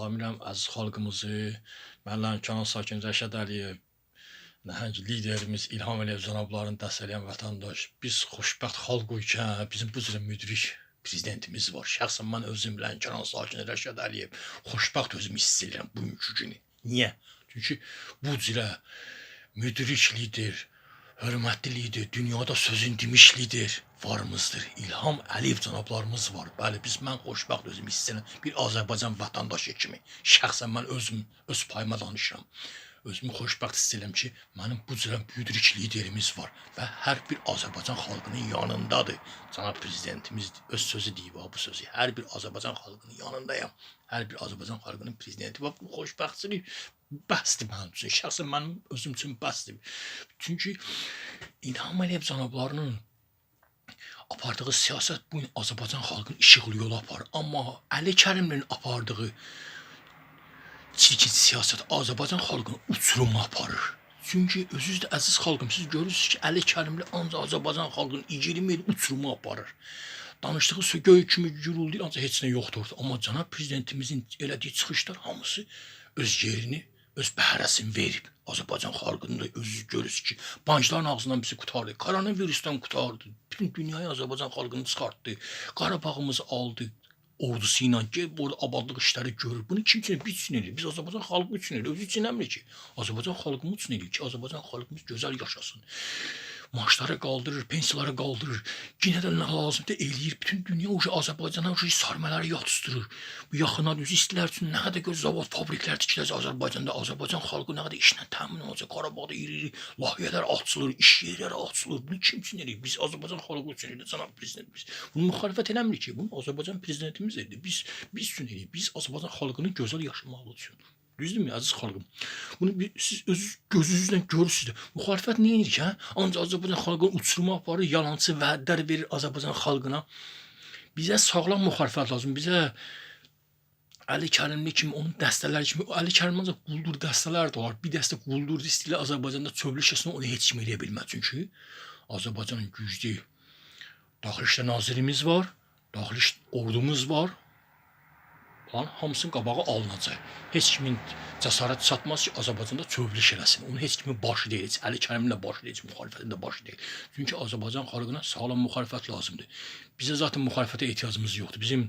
Salamlayıram əziz xalqımızı, mən Lənkəran sakini Rəşad Əliyev, nəhəng liderimiz İlham Əliyev cənablarını dəstəkləyən vətəndaş. Biz xoşbəxt xalq ikən bizim bu cür müdrik prezidentimiz var. Şəxsən mən özüm Lənkəran sakini Rəşad Əliyev xoşbəxt özümü hiss edirəm bugünkü günü. Niyə? Çünki bu cürə müdrik lider, hörmətli lider, dünyada sözün demiş lider varımızdır. İlham Əliyev cənablarımız var. Bəli, mən xoşbəxt özümü hiss edirəm bir Azərbaycan vətəndaşı kimi. Şəxsən mən öz payıma danışıram. Özümü xoşbəxt hiss edirəm ki, mənim bu cürə müdrik liderimiz var və hər bir Azərbaycan xalqının yanındadır. Cənab prezidentimiz öz sözü deyib bu sözü. Hər bir Azərbaycan xalqının yanındayam. Hər bir Azərbaycan xalqının prezidenti var. Bu xoşbəxtçilik bəsdir mənim üçün. Şəxsən mənim özüm üçün bəsdir. Çünki İlham Əliyev cənablarının apardığı siyasət bu gün Azərbaycan xalqını işıqlı yola aparır. Amma Əli Kərimlinin apardığı çirkin siyasət Azərbaycan xalqını uçuruma aparır. Çünki özünüz də əziz xalqım, siz görürsünüz ki, Əli Kərimli ancaq Azərbaycan xalqını 20 il uçuruma aparır. Danışdığı söz göy kimi gürüldür, ancaq heç nə yoxdur. Amma cənab prezidentimizin elədiyi çıxışlar hamısı öz yerini, öz bəhrəsini verib. Azərbaycan xalqını da özünüz görürsünüz ki, bancların ağzından bizi qutardı, koronavirusdan qutardı, bütün dünyaya Azərbaycan xalqını çıxartdı, Qarabağımızı aldı, ordusu ilə gel burada abadlıq işləri görür. Bunu kim üçün? Biz üçün edirik. Biz Azərbaycan xalqı üçün edirik. Özü üçün eləmirik ki. Azərbaycan xalqımız üçün edirik ki, Azərbaycan xalqımız gözəl yaşasın. Maaşları qaldırır, pensiyaları qaldırır. Yenə də nə lazımdır eləyir. Bütün dünya Azərbaycana sarmaları yatıstırır. Bu yaxınlar üzü istilər üçün nə qədər göz zavod, fabriklər tikiləcək Azərbaycanda. Azərbaycan xalqı nə qədər işlə təmin olacaq. Qarabağda iri layihələr açılır, iş yerləri açılır. Bunu kim üçün edirik? Biz Azərbaycan xalqı üçün edirik, cənab prezidentimiz. Bunu müxalifət eləmirik ki. Bunu Azərbaycan prezidentimiz edir. Biz üçün edirik. Biz Azərbaycan xalqının gözəl yaşamağı üçün. Düzdürmü əziz xalqım? Bunu siz öz gözünüzlə görürsünüz. Müxalifət nə edir ki? Ancaq Azərbaycan xalqını uçuruma aparır, yalancı vədlər verir Azərbaycan xalqına. Bizə sağlam müxalifət lazım. Bizə Əli Kərimli kimi, onun dəstələri kimi, Əli Kərimli ancaq quldur dəstələr də var. Bir dəstə quldur istəyirlər Azərbaycanda çövülüşəsinə onu heç kim eləyə bilməz. Çünki Azərbaycanın güclü Daxili İşlər Nazirimiz var, daxili ordumuz var. Hamısının qabağı alınacaq. Heç kimin cəsarət çatmaz ki, Azərbaycanda çövülüş eləsin. Onun heç kimin başı deyil, heç Əli Kərimin də başı deyil, heç müxalifətin də başı deyil. Çünki Azərbaycan xalqına sağlam müxalifət lazımdır. Bizə zaten müxalifətə ehtiyacımız yoxdur. Bizim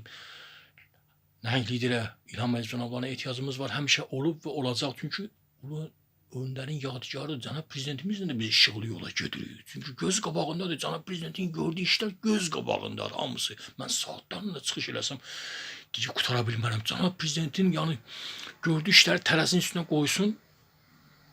nəhəng liderə İlham Əliyev cənablarına ehtiyacımız var. Həmişə olub və olacaq. Çünki bunu öndərin yadigarı cənab prezidentimizlə də biz işıqlı yola gedirik. Çünki göz qabağındadır. Cənab prezidentin gördüyü işlər göz qabağındadır hamısı. Mən saatlarla çıxış eləsəm qutara bilmərəm. Cənab prezidentin gördüyü işləri tərəzinin üstünə qoysun.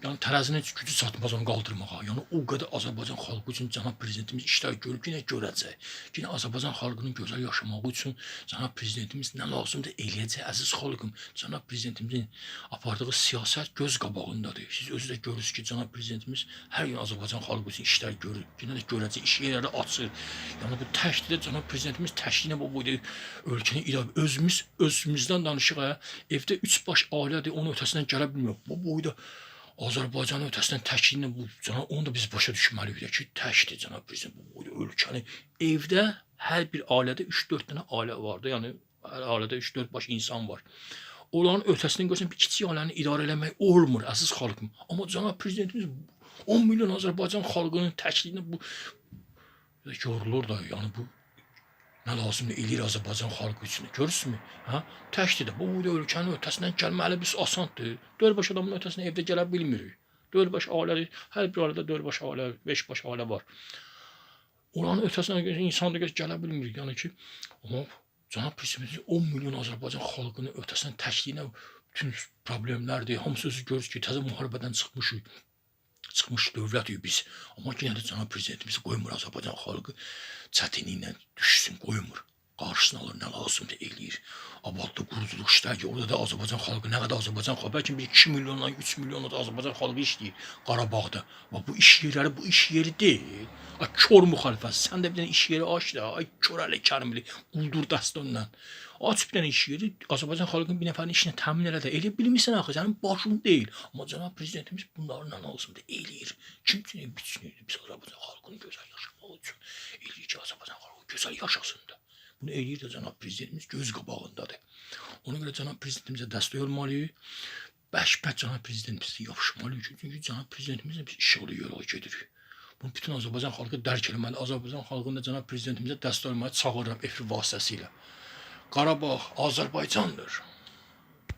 Tərəzinə gücü çatmaz onu qaldırmağa. O qədər Azərbaycan xalqı üçün cənab prezidentimiz işlər görüb, yenə görəcək. Yenə Azərbaycan xalqının gözəl yaşamağı üçün cənab prezidentimiz nə lazımdır eləyəcək əziz xalqım. Cənab prezidentimizin apardığı siyasət göz qabağındadır. Siz özünüz də görürsünüz ki, cənab prezidentimiz hər gün Azərbaycan xalqı üçün işlər görür. Yenə də görəcək, iş yerləri açır. Bu təklikdə cənab prezidentimiz təkliklə bu boyda ölkəni idarə özümüzdən danışıq. Evdə 3 baş ailədir, onun ötəsindən gələ bilmiyor. Bu boyda Azərbaycanın ötəsindən təkliklə onu da biz başa düşməliyik ki, təkdir cənab prezident bu boyda ölkəni. Evdə hər bir ailədə 3-4 dənə ailə vardı. Yəni hər ailədə 3-4 baş insan var. Onların ötəsindən görsən bir kiçik ailəni idarə eləmək olmur əziz xalqım. Amma cənab prezidentimiz 10 milyon Azərbaycan xalqının təkliyinə bu yorulur da, yəni bu nə lazımdır eləyir Azərbaycan xalqı üçün. Görürsünüzmü? Təkdir də bu boyda ölkənin ötəsindən gəlməli biz asandır. 4 baş adamın ötəsindən evdə gələ bilmirik. 4 baş ailə, hər bir ailədə 4 baş ailə, 5 baş ailə var. Onların ötəsindən insan da gələ bilmirik. Yəni ki, amma cənab prezidentimiz 10 milyon Azərbaycan xalqının ötəsindən təkliyinə bütün problemlərdir. Hamısı özü görürüz ki, təzə müharibədən çıxmış dövlətik biz. Amma yenə də cənab prezidentimiz qoymur Azərbaycan xalqı çətinliklə düşsün, qoymur. Qarşısını alır, nə lazımdır eləyir. Abadlı quruluq işlər ki, orada da Azərbaycan xalqı, nə qədər Azərbaycan xalqı, bəlkə 2 milyonla, 3 milyonla da Azərbaycan xalqı işləyir Qarabağda. Bu iş yerləri, bu iş yeri deyil. Kör müxalifət, sən də bir dənə iş yeri aç da, kör Əli Kərimli, quldur dəstəndən. Aç bir dənə iş yeri, Azərbaycan xalqının bir nəfərin işini təmin elə də, elə bilmirsən axı, sənin başın deyil. Amma cənab prezidentimiz bunların nə lazımdır eləyir. Kim üçün biz Azərbaycan xalqının gözəl yaşamağı üçün eləyir ki, Azərbaycan xalqı gözəl yaşasın da. Bunu eləyir də cənab prezidentimiz göz qabağındadır. Ona görə cənab prezidentimizə dəstək olmalıyıq. Bərk cənab prezidentimizə yapışmalıyıq. Çünki cənab prezidentimizlə biz işıqlı yola gedirik. Bunu bütün Azərbaycan xalqı dərk etməli. Azərbaycan xalqını da cənab prezidentimizə dəstək olmağa çağırıram efir vasitəsilə. Qarabağ Azərbaycandır.